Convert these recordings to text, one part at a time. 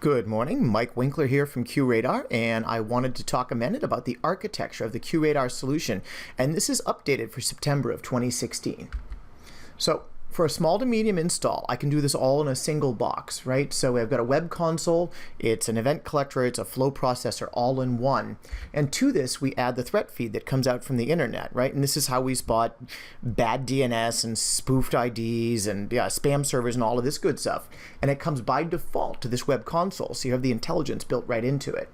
Good morning, Mike Winkler here from Qradar, and I wanted to talk a minute about the architecture of the Qradar solution, and this is updated for September of 2016. So for a small to medium install, I can do this all in a single box, right? So I've got a web console, it's an event collector, it's a flow processor all in one. And to this, we add the threat feed that comes out from the internet, right? And this is how we spot bad DNS and spoofed IDs and spam servers and all of this good stuff. And it comes by default to this web console, so you have the intelligence built right into it.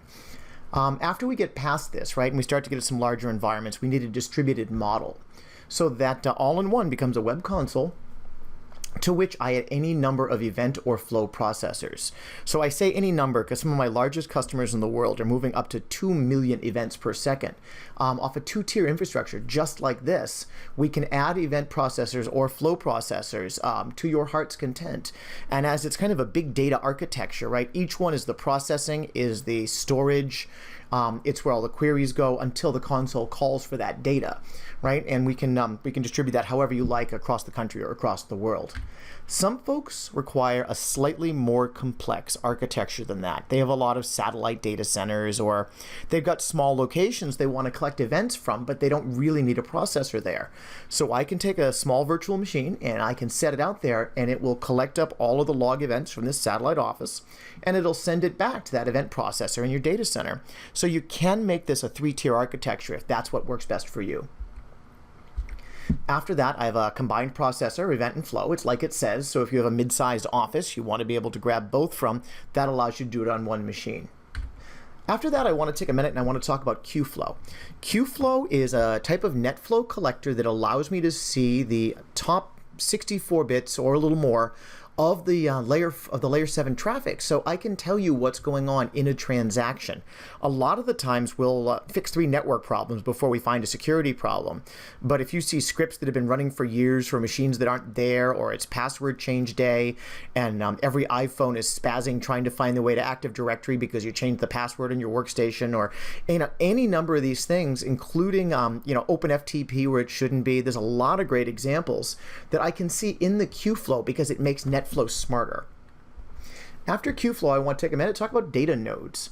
After we get past this, right, and we start to get to some larger environments, we need a distributed model. So that all-in-one becomes a web console to which I add any number of event or flow processors. So I say any number because some of my largest customers in the world are moving up to 2 million events per second. Off a two-tier infrastructure just like this, we can add event processors or flow processors to your heart's content. And as it's kind of a big data architecture, right? Each one is the processing, is the storage, it's where all the queries go until the console calls for that data, right? And we can distribute that however you like across the country or across the world. Some folks require a slightly more complex architecture than that. They have a lot of satellite data centers, or they've got small locations they want to collect events from, but they don't really need a processor there. So I can take a small virtual machine and I can set it out there, and it will collect up all of the log events from this satellite office, and it'll send it back to that event processor in your data center. So you can make this a three-tier architecture if that's what works best for you. After that, I have a combined processor, event and flow. It's like it says, so if you have a mid-sized office you want to be able to grab both from, that allows you to do it on one machine. After that, I want to take a minute and I want to talk about Qflow. Qflow is a type of NetFlow collector that allows me to see the top 64 bits or a little more of the layer 7 traffic, so I can tell you what's going on in a transaction. A lot of the times we'll fix 3 network problems before we find a security problem, but if you see scripts that have been running for years for machines that aren't there, or it's password change day and every iPhone is spazzing trying to find the way to Active Directory because you changed the password in your workstation, or any number of these things, including OpenFTP where it shouldn't be. There's a lot of great examples that I can see in the Qflow because it makes NetFlow smarter. After Qflow, I want to take a minute to talk about data nodes.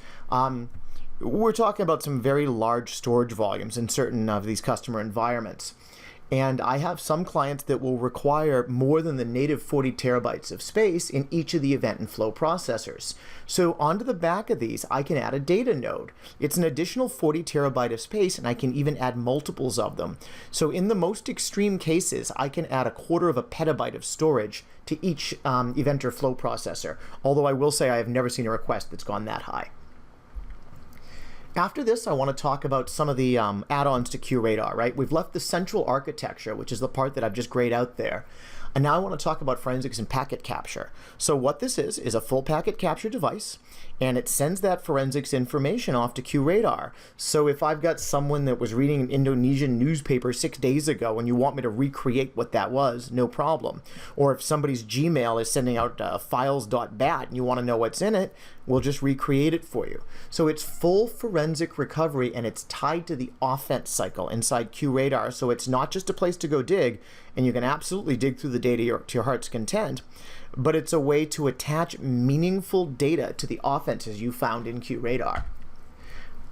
We're talking about some very large storage volumes in certain of these customer environments. And I have some clients that will require more than the native 40 terabytes of space in each of the event and flow processors. So onto the back of these, I can add a data node. It's an additional 40 terabyte of space, and I can even add multiples of them. So in the most extreme cases, I can add 1/4 of a petabyte of storage to each event or flow processor. Although I will say I have never seen a request that's gone that high. After this, I want to talk about some of the add-ons to Qradar, right? We've left the central architecture, which is the part that I've just grayed out there. And now I want to talk about forensics and packet capture. So what this is a full packet capture device, and it sends that forensics information off to Qradar. So if I've got someone that was reading an Indonesian newspaper 6 days ago and you want me to recreate what that was, no problem. Or if somebody's Gmail is sending out files.bat and you want to know what's in it, we'll just recreate it for you. So it's full forensic recovery, and it's tied to the offense cycle inside Qradar. So it's not just a place to go dig, and you can absolutely dig through the data to your heart's content, but it's a way to attach meaningful data to the offenses you found in Qradar.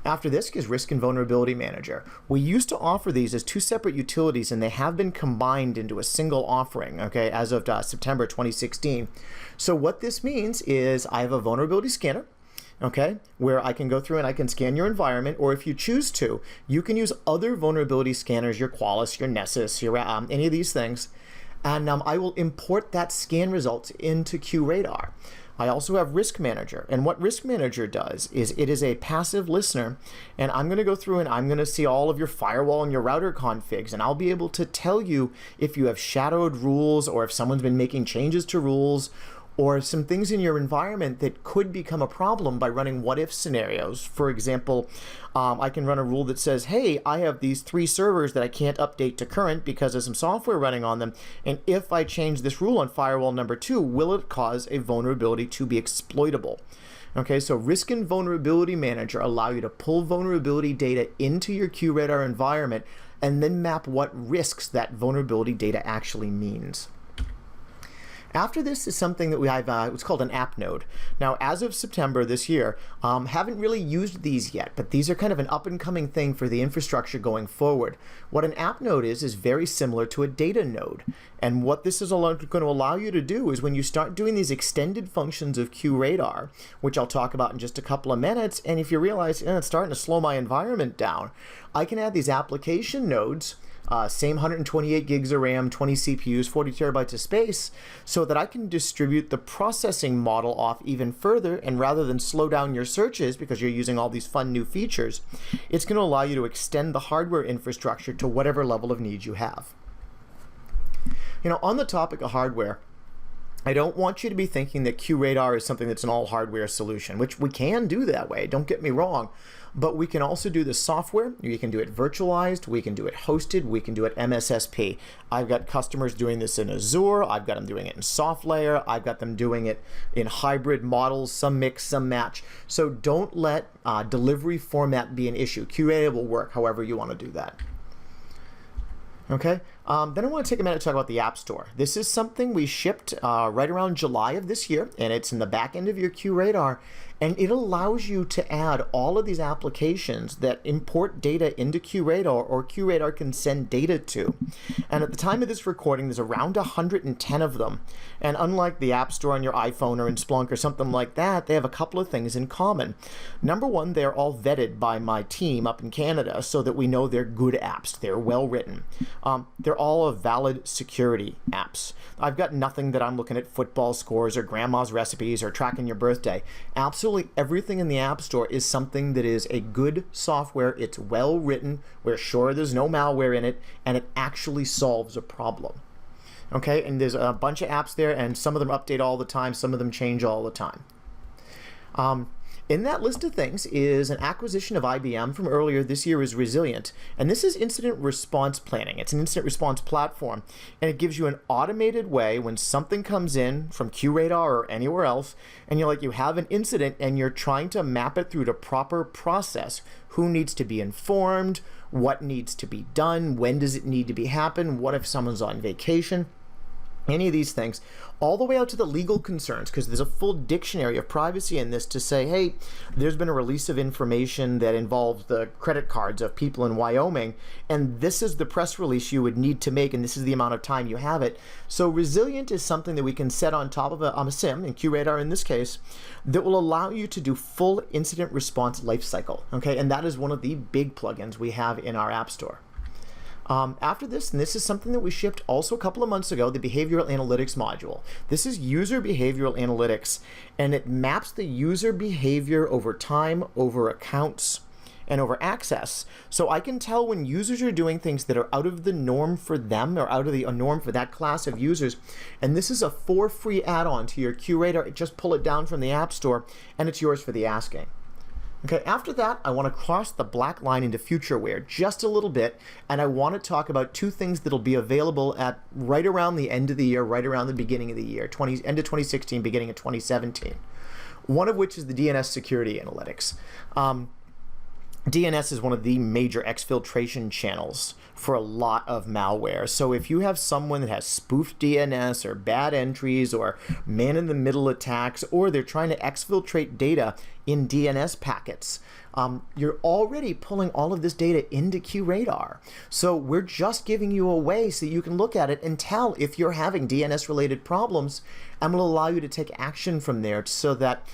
After this is Risk and Vulnerability Manager. We used to offer these as 2 separate utilities, and they have been combined into a single offering, okay, as of September 2016. So what this means is I have a vulnerability scanner, okay, where I can go through and I can scan your environment, or if you choose to, you can use other vulnerability scanners, your Qualys, your Nessus, your any of these things, and I will import that scan results into Qradar. I also have Risk Manager, and what Risk Manager does is it is a passive listener, and I'm going to go through and I'm going to see all of your firewall and your router configs, and I'll be able to tell you if you have shadowed rules, or if someone's been making changes to rules, or some things in your environment that could become a problem by running what-if scenarios. For example, I can run a rule that says, hey, I have these 3 servers that I can't update to current because there's some software running on them, and if I change this rule on firewall number 2, will it cause a vulnerability to be exploitable? Okay, so Risk and Vulnerability Manager allow you to pull vulnerability data into your Qradar environment and then map what risks that vulnerability data actually means. After this is something that we have, it's called an app node. Now, as of September this year, haven't really used these yet, but these are kind of an up-and-coming thing for the infrastructure going forward. What an app node is very similar to a data node. And what this is going to allow you to do is when you start doing these extended functions of Qradar, which I'll talk about in just a couple of minutes, and if you realize it's starting to slow my environment down, I can add these application nodes, same 128 gigs of RAM, 20 CPUs, 40 terabytes of space, so that I can distribute the processing model off even further, and rather than slow down your searches because you're using all these fun new features, it's going to allow you to extend the hardware infrastructure to whatever level of needs you have. On the topic of hardware, I don't want you to be thinking that Qradar is something that's an all-hardware solution, which we can do that way, don't get me wrong, but we can also do the software. You can do it virtualized, we can do it hosted, we can do it MSSP. I've got customers doing this in Azure, I've got them doing it in SoftLayer, I've got them doing it in hybrid models, some mix, some match. So don't let delivery format be an issue. Qradar will work however you want to do that. Okay, then I want to take a minute to talk about the App Store. This is something we shipped right around July of this year, and it's in the back end of your Qradar, and it allows you to add all of these applications that import data into Qradar or Qradar can send data to. And at the time of this recording, there's around 110 of them. And unlike the App Store on your iPhone or in Splunk or something like that, they have a couple of things in common. Number one, they're all vetted by my team up in Canada so that we know they're good apps. They're well written. They're all valid security apps. I've got nothing that I'm looking at football scores or grandma's recipes or tracking your birthday. Absolutely everything in the App Store is something that is a good software. It's well written. We're sure there's no malware in it, and it actually solves a problem. Okay, and there's a bunch of apps there, and some of them update all the time, some of them change all the time. In that list of things is an acquisition of IBM from earlier this year is Resilient, and this is incident response planning. It's an incident response platform, and it gives you an automated way when something comes in from Qradar or anywhere else, and you have an incident and you're trying to map it through the proper process. Who needs to be informed? What needs to be done? When does it need to be happen? What if someone's on vacation? Any of these things, all the way out to the legal concerns, because there's a full dictionary of privacy in this to say, hey, there's been a release of information that involves the credit cards of people in Wyoming, and this is the press release you would need to make, and this is the amount of time you have it. So Resilient is something that we can set on top of a SIM, in Qradar in this case, that will allow you to do full incident response lifecycle, okay? And that is one of the big plugins we have in our App Store. After this, and this is something that we shipped also a couple of months ago, the behavioral analytics module. This is user behavioral analytics, and it maps the user behavior over time, over accounts, and over access. So I can tell when users are doing things that are out of the norm for them or out of the norm for that class of users. And this is a for free add-on to your Qradar. Just pull it down from the App Store, and it's yours for the asking. Okay, after that, I want to cross the black line into futureware just a little bit, and I want to talk about two things that'll be available at right around the end of the year, right around the beginning of the year, end of 2016, beginning of 2017. One of which is the DNS security analytics. DNS is one of the major exfiltration channels for a lot of malware. So if you have someone that has spoofed DNS or bad entries or man-in-the-middle attacks, or they're trying to exfiltrate data in DNS packets, you're already pulling all of this data into Qradar. So we're just giving you a way so you can look at it and tell if you're having DNS-related problems, and will allow you to take action from there, so that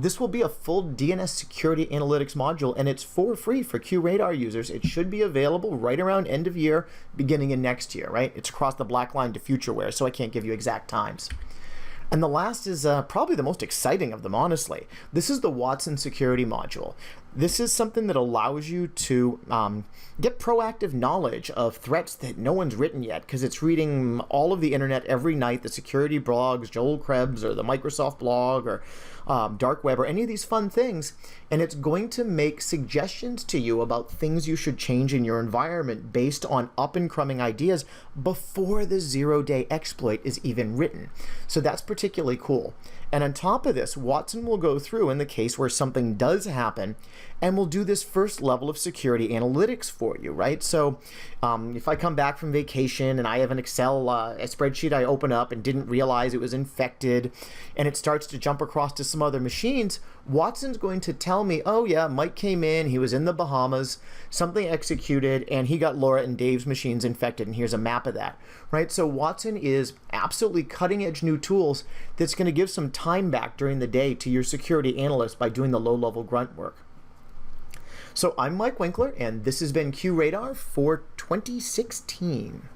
this will be a full DNS security analytics module, and it's for free for Qradar users. It should be available right around end of year, beginning of next year, right? It's across the black line to futureware, so I can't give you exact times. And the last is probably the most exciting of them, honestly. This is the Watson security module. This is something that allows you to get proactive knowledge of threats that no one's written yet, because it's reading all of the internet every night, the security blogs, Joel Krebs, or the Microsoft blog, or dark web, or any of these fun things, and it's going to make suggestions to you about things you should change in your environment based on up-and-coming ideas before the zero-day exploit is even written. So that's particularly cool. And on top of this, Watson will go through in the case where something does happen and will do this first level of security analytics for you, right? So if I come back from vacation and I have an Excel a spreadsheet I open up and didn't realize it was infected and it starts to jump across to some other machines, Watson's going to tell me, oh yeah, Mike came in, he was in the Bahamas, something executed, and he got Laura and Dave's machines infected, and here's a map of that, right? So Watson is absolutely cutting edge new tools that's going to give some time back during the day to your security analyst by doing the low-level grunt work. So I'm Mike Winkler, and this has been QRadar for 2016.